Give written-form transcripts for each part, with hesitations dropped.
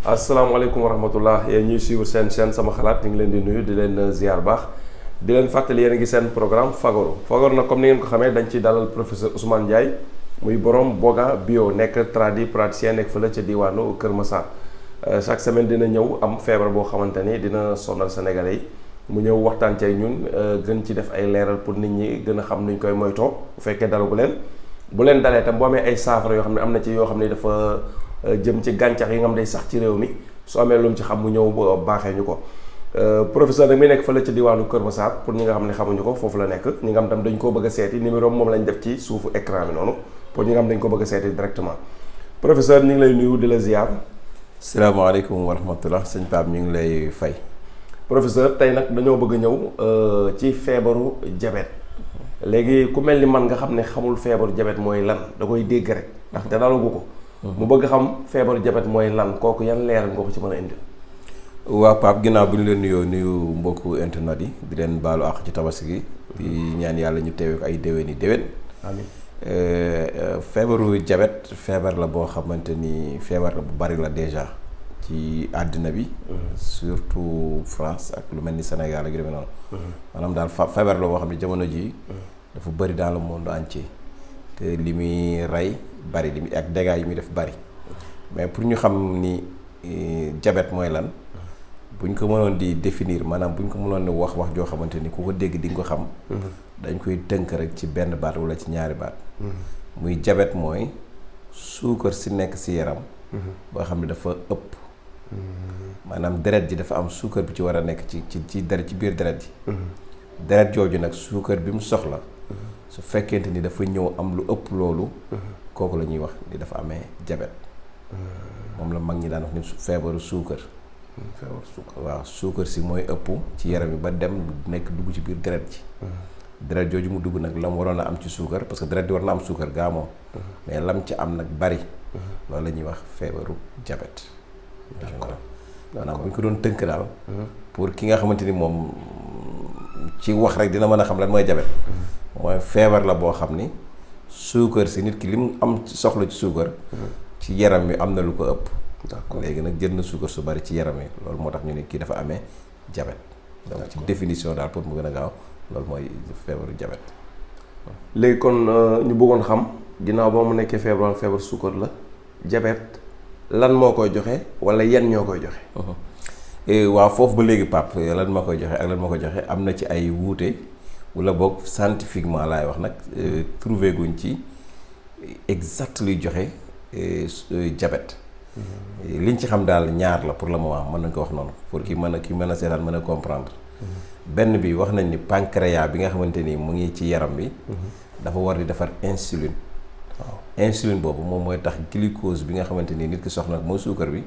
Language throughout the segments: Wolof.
asalaamaaleykum wa rahmatullah yéen ñuy suivre seen chaîne sama xalaat ñu ngi leen di nuyu di leen ziar baax di leen fàttali yéen a ngi seen programme Fagaru nag comme ni ngeen ko xamee dañ ci dalal professeur Ousmane Ndiaye muy borom Boga bio nekk praticien nekk fële ca diwaanu Kër Massar chaque semaine dina ñëw am feebar boo xamante ni dina sonal Sénégalais yi mu ñëw waxtaan ci ñun gën ci def ay leeral pour nit ñi gën a xam nuñ koy moytoo bu fekkee dalagu leen bu leen dalee tam boo amee ay saafara yoo xam ne am na ci yoo xam ne dafa jëm ci gàncax yi nga xam day sax ci réew mi su amee lu mu ci xam mu ñëw baaxee ñu ko professeur nag mi nekk fële ci diwaanu Kër Massar pour ñi nga xam ne xamuñu ko foofu la nekk ñi nga xam tam dañ koo bëgg a seeti numéro moom lañ def ci suufu écran bi noonu pour ñi nga xam dañ ko bëgg a seeti directement professeur ñu ngi lay nuyu di la ziar. salaamaaleykum wa rahmatullah sëñ Pape ñu ngi lay fay. professeur tey nag dañoo bëgg a ñëw ci feebaru diabète léegi ku mel ni man nga xam ne xamul feebaru diabète mooy lan da koy dégg rek ndax te dalagu ko. mu bëgg xam feebaru diabète mooy lan kooku yan leeral nga ko ci mën a indi. waa Pape ginnaaw bi ñu leen nuyu mbokku internet yi di leen baalu àq ci tabaski gi. di ñaan yàlla ñu teewee ko ay déwén yi déwén. amiin. feebaru diabète feebar la boo xamante ni feebar la bu bari la déjà ci àddina bi. surtout France ak lu mel ni Sénégal ak yu demee noonu. maanaam daal feebar la boo xam ne jamono ji dafa bari dans le monde entier. te li muy rey bari li muy ak dégâts yi muy def bari mais pour ñu xam ni diabète mooy lan buñ ko mënoon di définir maanaam buñ ko mënoon di wax joo xamante ni ku ko dégg di nga ko xam. dañ koy tënk rek ci benn baat wala ci ñaari baat. muy diabète mooy suukar si nekk si yaram. boo xam ne dafa ëpp. maanaam deret ji dafa am suukar bi ci war a nekk ci deret ci biir deret ji. deret jooju nag suukar bi mu soxla. su fekkente ni dafa ñëw am lu ëpp loolu. kooku la ñuy wax ni dafa amee diabète. moom la mag ñi daan wax ni feebaru suukar. waaw suukar si mooy ëpp ci yaram yi ba dem nekk dugg ci biir deret ji. deret jooju mu dugg nag lam waroon a am ci suukar parce que deret di war na am suukar gaamoo. mais lam ci am nag bari. loolu la ñuy wax feebaru diabète. maanaam bu ñu ko doon tënk daal. pour ki nga xamante ni moom ci wax rek dina mën a xam lan mooy diabète. mooy feebar la boo xam ni suukar si nit ki li mu am soxla ci suukar. ci yaram wi am na lu ko ëpp. d'accord léegi nag jël na suukar su bari ci yaram wi loolu moo tax ñu ne kii dafa amee diabète. donc ci définition daal pour mu gën a gaaw loolu mooy feebaru diabète. léegi kon ñu bëggoon xam ginnaaw ba mu nekkee feebar suukar la diabète lan moo koy joxe wala yan ñoo koy joxe. waaw foofu ba léegi Pape lan moo koy joxe ak lan moo koy joxe am na ci ay wuute. wala boog scientifiquement laay wax nag trouvé guñ ci exact luy joxe diabète. liñ ci xam daal ñaar la pour le moment mën nañ ko wax noonu pour ki mën a seetaan mën a comprendre. benn bi wax nañ ni pancréas bi nga xamante ni mu ngi ci yaram bi. dafa war di defar insuline. waaw insuline boobu moom mooy tax glucose bi nga xamante ni nit ki soxna mooy suukar bi.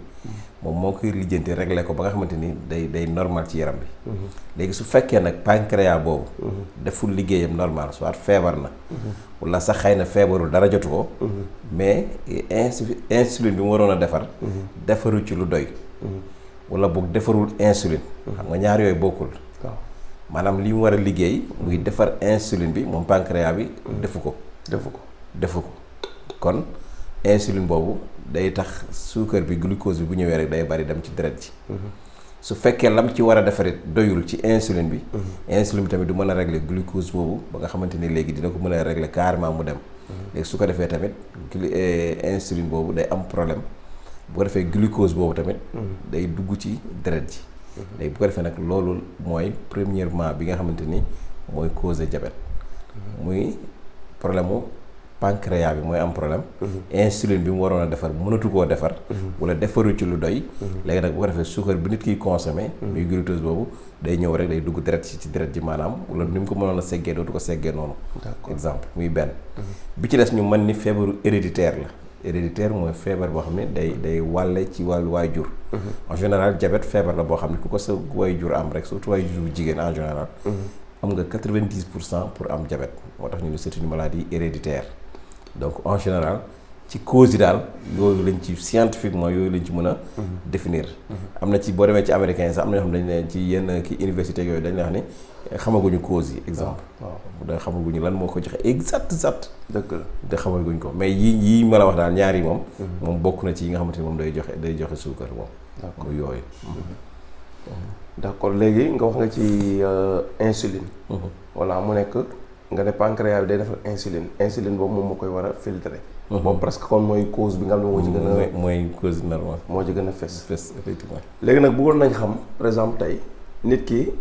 moom moo koy lijjanti régler ko ba nga xamante ni day normal ci yaram bi. léegi su fekkee nag pancréas boobu. deful liggéeyam normal soit feebar na. wala sax xëy na feebarul dara jotu ko. mais insuline bi mu waroon a defar. defaru ci lu doy. wala boog defarul insuline. xam nga ñaar yooyu bokkul. maanaam li mu war a liggéey muy defar insuline bi moom pancréas bi defu ko. kon insuline boobu day tax suukar bi glucose bi bu ñëwee rek day bari dem ci deret ji. su fekkee lam ci war a defarit doyul ci insuline bi. insuline bi tamit du mën a régler glucose boobu ba nga xamante ni léegi dina ko mën a régler carrément mu dem. léegi su ko defee tamit insuline boobu day am problème bu ko defee glucose boobu tamit. day dugg ci deret ji. léegi bu ko defee nag loolu mooy premièrement bi nga xamante ni mooy cause diabète. muy problème mu pancréas bi mooy am problème. insuline bi mu waroon a defar mënatu koo defar. wala defaru ci lu doy. léegi nag bu ko defee suukar bi nit kiy consommé. muy glucose boobu day ñëw rek day dugg deret ci deret ji maanaam wala ni mu ko mënoon a seggee dootu ko seggee noonu. exemple muy benn. bi ci des ñu mën ni feebaru héréditaire la. héréditaire mooy feebar boo xam ne day wàlle ci wàllu waajur. en général diabète feebar la boo xam ne ku ko sa waajur am rek surtout waajur jigéen en général. am nga 90% pour am diabète moo tax ñu ne c'est une maladie héréditaire. donc en général ci cause yi daal yooyu lañ ci scientifiquement yooyu lañ ci mën a définir. am na ci boo demee ci américains yi sax am na ñoo xam dañ ne ci yenn ki université yooyu dañ la wax ni xamaguñu cause yi exemple. waaw da xamaguñu lan moo ko joxe exact. dëgg la te xamaguñ ko mais yii ma la wax daal ñaar yi moom. moom bokk na ci yi nga xamante ni moom day joxe suukar moom. d'accord muy yooyu. d'accord léegi nga wax nga ci insuline. voilà mu nekk nga ne pancréas bi day defal insuline boobu moom moo koy war a filtrer. boobu presque kon mooy cause bi nga xam ne moo ci gën a. mooy cause normale. moo ci gën a fes. Effectivement. léegi nag bëggoon nañ xam par exemple tey nit ki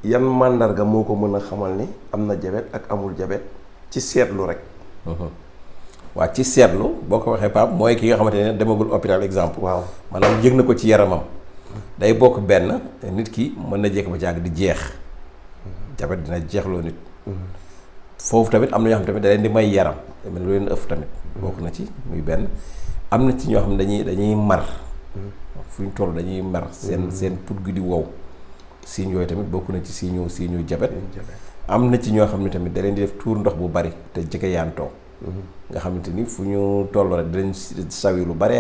yan màndarga moo ko mën a xamal ni am na jabet ak amul jabet ci seetlu rek. waaw ci seetlu boo ko waxee Pape mooy ki nga xamante ne demagul hôpital exemple. waaw maanaam yëg na ko ci yaramam. day bokk benn nit ki mën na jékk ba jàgg di jeex. jabet dina jeexloo nit. foofu tamit am na ñoo xam tamit da leen di may yaram lu leen ëff tamit. bokk na ci muy benn. am na ci ñoo xam ne dañuy mar. fu ñu toll dañuy mar seen put gi di wow. signes yooyu tamit bokk na ci signe jabet. am na ci ñoo xam ne tamit da leen di def tuur ndox bu bari te jege yaantoo. nga xamante ni fu ñu toll rek dinañ sawi lu bari.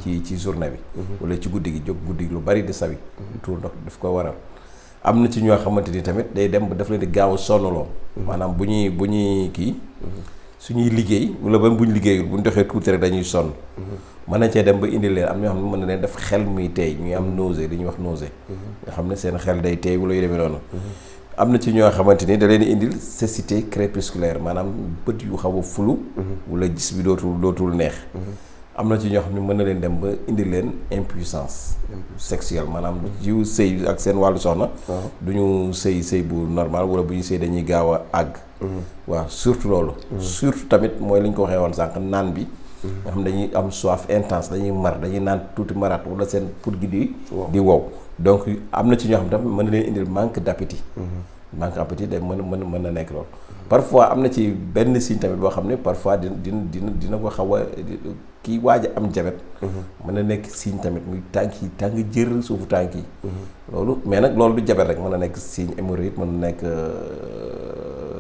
ci journée bi. wala ci guddi gi jóg guddi gi lu bari di sawi. tuur ndox daf ko waral. am na ci ñoo xamante ni tamit day dem ba daf leen di gaaw a sonnaloo. maanaam bu ñuy kii. suñuy liggéey wala ba bu ñu liggéeyul bu ñu doxee tuuti rek dañuy sonn. mën na cee dem ba indi leen am ñoo xam ne mën na leen def xel muy teey ñuy am nausée li ñuy wax nausée. nga xam ne seen xel day teey wala yu demee noonu. am na ci ñoo xamante ni da leen di indil cécité crépusculaire maanaam bët yu xaw a fulu. wala gis bi dootul neex. am na ci ñoo xam ne mën na leen dem ba indi leen impuissance sexuelle maanaam jiw sëy ak seen wàllu soxna. du ñu sëy bu normal wala bu ñu sëy dañuy gaaw a àgg. waaw surtout loolu. surtout tamit mooy li ñu ko waxee woon sànq naan bi. nga xam dañuy am soif intense dañuy mar dañuy naan tuuti maraat wala seen put gi di wow. donc am na ci ñoo xam ne tamit mën na leen indil manque d'appétit. manque d'appétit day mën na nekk loolu. parfois am na ci benn signe tamit boo xam ne parfois dina ko xaw a kii waaj a am jabet. mën na nekk signe tamit muy tànk yi tàng jër suufu tànk yi. loolu mais nag loolu du jabet rek mën na nekk signe hémorroïde mën na nekk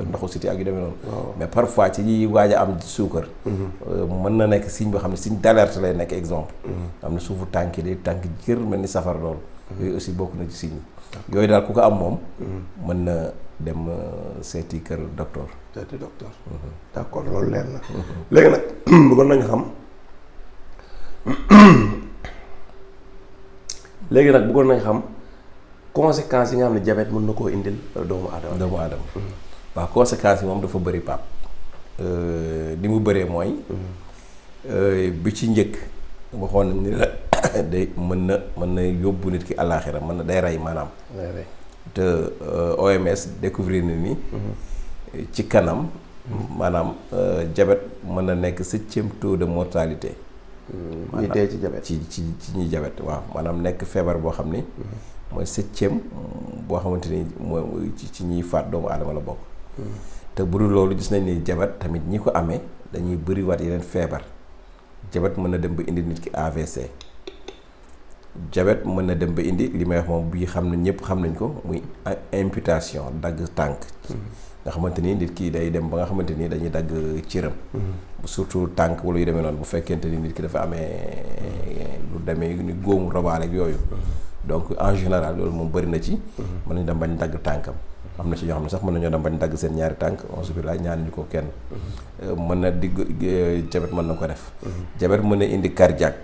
ndoxu siti ak yu demee noonu. mais parfois ci ñuy waaj a am suukar. mën na nekk signe boo xam ne signe d'alerte lay nekk exemple. am na suufu tànk yi day tànk jër mel ni safar loolu. yooyu aussi bokk na ci signe yi. yooyu daal ku ko am moom. mën na dem seeti kër docteur. seeti docteur. d'accord loolu leer na. léegi nag bëggoon nañu xam conséquences yi nga xam ne diabète mën na koo indil doomu aadama. waaw conséquences yi moom dafa bëri Pape. li mu bëree mooy. bi ci njëkk waxoon nañ ni la day mën na yóbbu nit ki àllaaxira mën na day rey maanaam. te OMS découvrir na ni. ci kanam. maanaam diabète mën na nekk 7e taux de mortalité. ñi dee ci diabète ci ñi diabète waaw maanaam nekk feebar boo xam ni. mooy 7e boo xamante ni mooy ci ñiy faat doomu aadama la bokk. te bu dul loolu gis nañ ni diabète tamit ñi ko amee dañuy bëriwaat yeneen feebar. diabète mën na dem ba indi nit ki AVC. diabète mën na dem ba indi li may wax moom bii xam nañ ñëpp xam nañ ko muy amputation dagg tànk. nga xamante ni nit ki day dem ba nga xamante ni dañuy dagg cëram. surtout tànk wala yu demee noonu bu fekkente ni nit ki dafa amee lu demee ni góomu robaale ak yooyu. donc en général loolu moom bëri na ci. mën nañ dem bañ dagg tànkam. am na ci ñoo xam ne sax mën nañoo dem bañ dagg seen ñaari tànk on se billaay ñaan ñu ko kenn. mën na diabète mën na ko def. diabète mën na indi cardiaque.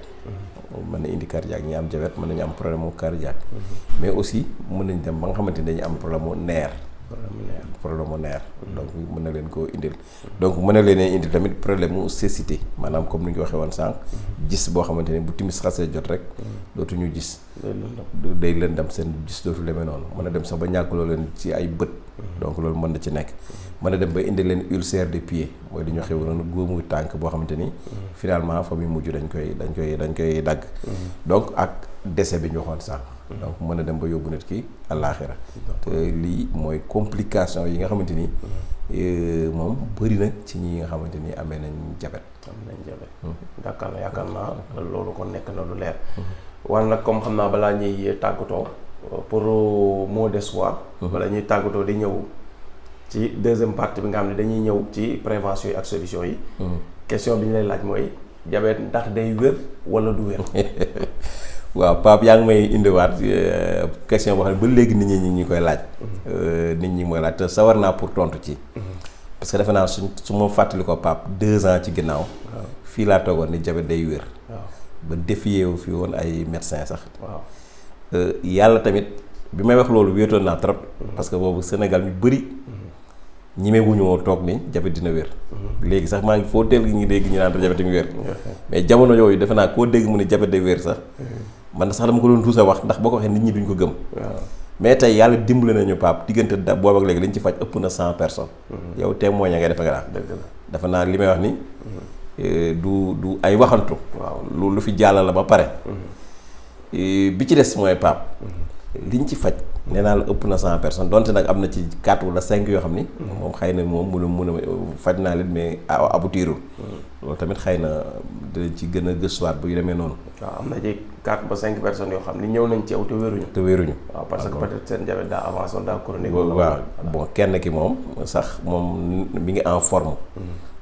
ñi am diabète mën nañu am problème mu cardiaque. mais aussi mën nañ dem ba nga xamante ni dañuy am problème mu nerf. donc mën na leen koo indil. donc mën na leen indil tamit problème mu cécité maanaam comme ni ñu ko waxee woon sànq. gis boo xamante ni bu timis xasee jot rek. dootuñu gis. day leen dem seen gis dootu demee noonu mën na dem sax ba ñàkkloo leen ci ay bët. donc loolu mën na ci nekk. mën na dem ba indi leen ulcère de pied mooy li ñu waxee woon góomu tànk boo xamante ni. finalement fa muy mujj dañ koy dagg. donc ak décès bi ñu waxoon sànq. donc mën na dem ba yóbbu nit ki àllaaxira te lii mooy complication yi nga xamante ni moom bëri na ci ñi nga xamante ni amee nañ diabète. d'accord yaakaar naa loolu kon nekk na lu leer. wala nag comme xam naa balaa ñuy tàggatoo pour mot d'espoir. bala ñuy tàggatoo di ñëw ci deuxième partie bi nga xam ne dañuy ñëw ci prévention yi ak solution yi. question bi ñu lay laaj mooy diabète ndax day wér wala du wér. waaw Pape yaa ngi may indiwaat question boo xam ne ba léegi nit ñi ñu koy laaj. nit ñi mooy laaj te sawar naa pour tontu ci. parce que defe naa su ma fàttali ko Pape 2 ans ci ginnaaw. fii laa toogoon ni diabète day wér. ba défier wu fi woon ay médecins sax. yàlla tamit bi may wax loolu wéetoon naa trop. parce que boobu Sénégal ñu bëri. ñemewuñu woon toog ni diabète dina wér. léegi sax maa ngi foo teel gi ñu dégg ñu naan diabète mi wér. mais jamono yooyu defe naa koo dégg mu ne diabète day wér sax. man sax dama ko doon tuusa wax ndax boo ko waxee nit ñi duñ ko gëm. mais tey yàlla dimbali nañu Pape diggante boobu ak léegi liñ ci faj ëpp na 100 personnes. yow témoin ngay defe nga dafa naa li may wax ni. du ay waxantu. waaw lu fi jàll la ba pare. bi ci des mooy Pape. liñ ci faj. nee naa la ëpp na 100 personnes donte nag am na ci 4 wala 5 yoo xam ni. moom xëy na moom mun a faj naa leen mais aboutirul. loolu tamit xëy na dinañ ci gën a gëstuwaat bu yu demee noonu. waaw am na ci 4 ba 5 personnes yoo xam ni ñëw nañ ci yow te wéruñu. waaw parce que peut-être seen diabète daa avancé daa chronique. waaw bon kenn ki moom sax moom mi ngi en forme.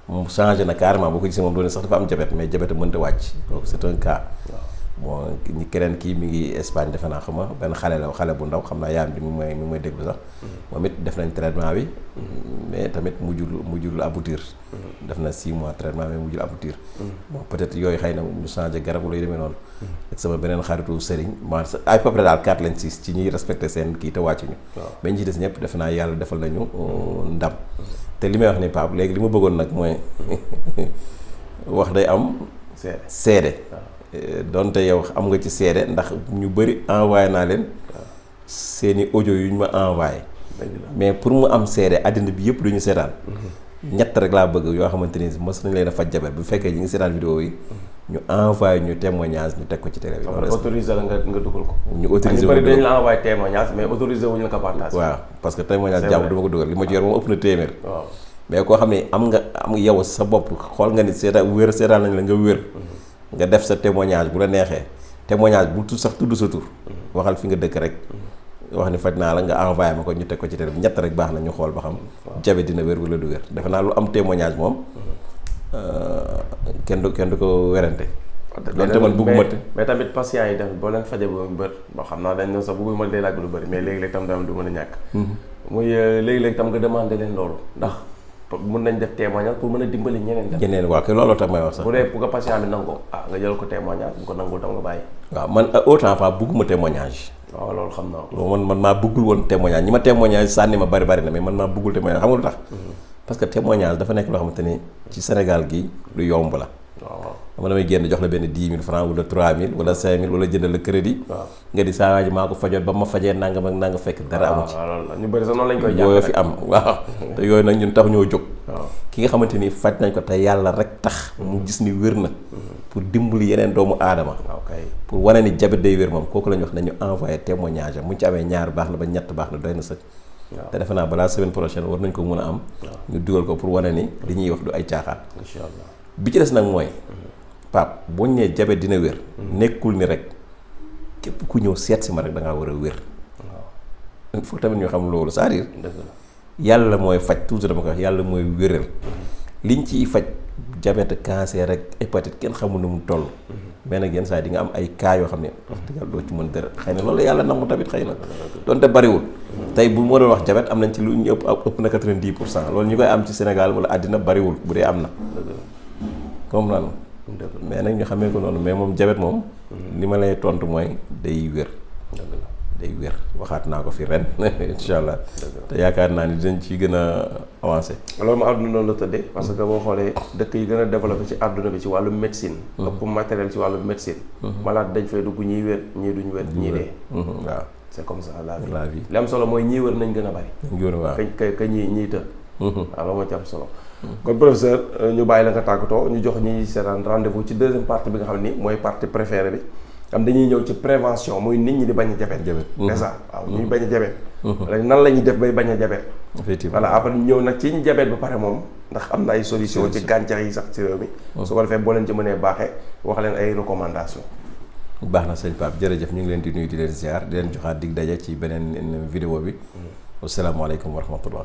moom changé na carrément boo ko gisee moom doone sax dafa am diabète mais diabète mënta wàcc. donc c'est un cas. bon ñi keneen kii mi ngi Espagne defe naa xam nga benn xale bu ndaw xam naa yaayam bi mi ngi may déglu sax. moom it def nañ traitement bi. mais tamit mujjul aboutir. def na 6 mois traitement mais mujjul aboutir. bon peut-être yooyu xëy na ñu changé garab wala yu demee noonu. ak sama beneen xaritu Serigne man à peu près daal 4 lañ 6 ci ñuy respecté seen kii te wàccuñu. mais ñi ci des ñëpp defe naa yàlla defal nañu ndam. te li may wax ni Pape léegi li ma bëggoon nag mooy wax day am. seede. donte yow am nga ci seede ndax ñu bëri envoyé naa leen seeni audio yu ñu ma envoyé. mais pour mu am seede àddina bi yëpp duñu seetaan. ñett rek laa bëgg yoo xamante ni mës nañ leen a faj diabète bu fekkee ñi ngi seetaan vidéo yi. ñu envoyé ñu témoignage ñu teg ko ci télé bi. loolu autorisé la nga dugal ko. ñu autorisé wu ñu dañ la envoyé témoignage mais autorisé wuñu la ko partage. waaw parce que témoignage jàmm du ma ko dugal li ma ci yor moom ëpp na téeméer. waaw mais koo xam ne am yow sa bopp xool nga ni seetaan nañ la nga wér. nga def sa témoignage bu la neexee témoignage bu tudd sa tur. waxal fi nga dëkk rek. wax ni faj naa la nga envoyé ma ko ñu teg ko ci télé bi ñett rek baax na ñu xool ba xam. diabète dina wér wala du wér defe naa lu am témoignage moom. kenn du ko werante. donte man bëgguma mais tamit patients yi tamit boo leen faje ba mu bër boo xam naa dañ ne sax bëgguma day laaj lu bëri mais léegi-léeg tam du mën a ñàkk. muy léegi-léeg tam nga demandé leen loolu ndax. mën nañ def témoignage pour mën a dimbali ñeneen waaw kay looloo tax may wax sax. bu dee bu ko patient bi nangu nga jël ko témoignage bu ko nangul tam nga bàyyi. waaw man autant pas bëgguma témoignage. waaw loolu xam naa ko. man maa bëggul woon témoignage ñi ma témoignage sànni ma bari na mais man maa bëggul témoignage xam nga lu tax. parce que témoignage dafa nekk loo xamante ni ci Sénégal gi lu yomb la. waaw dama damay génn jox la benn 10 000 francs wala 3 000 wala 5 000 wala jëndal la crédit. waaw nga di saa waay ji maa ko fajoon ba ma fajee nangam ak nanga fekk dara amu ci. waaw ñu bëri sax noonu lañ koy jàpp fi am waaw. te yooyu nag ñun tax ñoo jóg. ki nga xamante ni faj nañ ko te yàlla rek tax. mu gis ni wér na. pour dimbali yeneen doomu aadama. pour wane ni diabète day wér moom kooku la ñu wax nañu envoyé témoignage am mu ci amee ñaar baax na ba ñett baax na doy na sëkk. te defe naa balaa semaine prochaine war nañ ko mën a am. ñu dugal ko pour wane ni li ñuy wax du ay caaxaan. incha allah bi ci des nag mooy. Pape boo ñu nee diabète dina wér. nekkul ni rek képp ku ñëw seet si ma rek da ngaa war a wér. waaw il faut tamit ñu xam loolu c'est-à-dire yàlla mooy faj toujours dama ko wax yàlla mooy wéral. liñ ciy faj diabète cancer rek hépatite kenn xamul na mu toll. mais nag yenn saa yi di nga am ay cas yoo xam ne wax dëgg yàlla doo ci mën dara xëy na loolu yàlla namm tamit xëy na donte bariwul. tey bu ma doon wax diabète am nañ ci lu ñu ëpp na 90% loolu ñu koy am ci Sénégal wala àddina bariwul bu dee am na. comme lan mais nag ñu xamee ko noonu mais moom diabète moom. li ma lay tontu mooy day wér. day wér waxaat naa ko fi ren incha allah. te yaakaar naa ni dinañ ci gën a avancé. loolu ma àdduna noonu la tëddee. parce que boo xoolee dëkk yi gën a développé ci àdduna bi ci wàllu médecine. ëpp matériel ci wàllu médecine. malade dañ fay dugg ñiy wér ñii duñ wér ñii dee. waaw c'est comme ça la vie. li am solo mooy ñii wér nañ gën a bari. waaw ka ñii të. waaw loolu moo ci am solo. kon professeur ñu bàyyi la nga tàggatoo ñu jox ñi seetaan rendez-vous ci deuxième partie bi nga xam ni mooy partie préférée bi. am dañuy ñëw ci prévention muy nit ñi di bañ a diabète. c'est ça waaw ñuy bañ a diabète. nan la ñuy def bay bañ a diabète. effectivement voilà après ñëw nag ci ñu diabète ba pare moom ndax am na ay solution ci gàncax yi sax ci réew mi. su ko defee boo leen ci mënee baaxee wax leen ay recommandation baax na sëñ Pape jërëjëf ñu ngi leen di nuyu di leen ziar di leen joxaat dig daje ci beneen vidéo bi. asalaamaaleykum wa rahmatullah.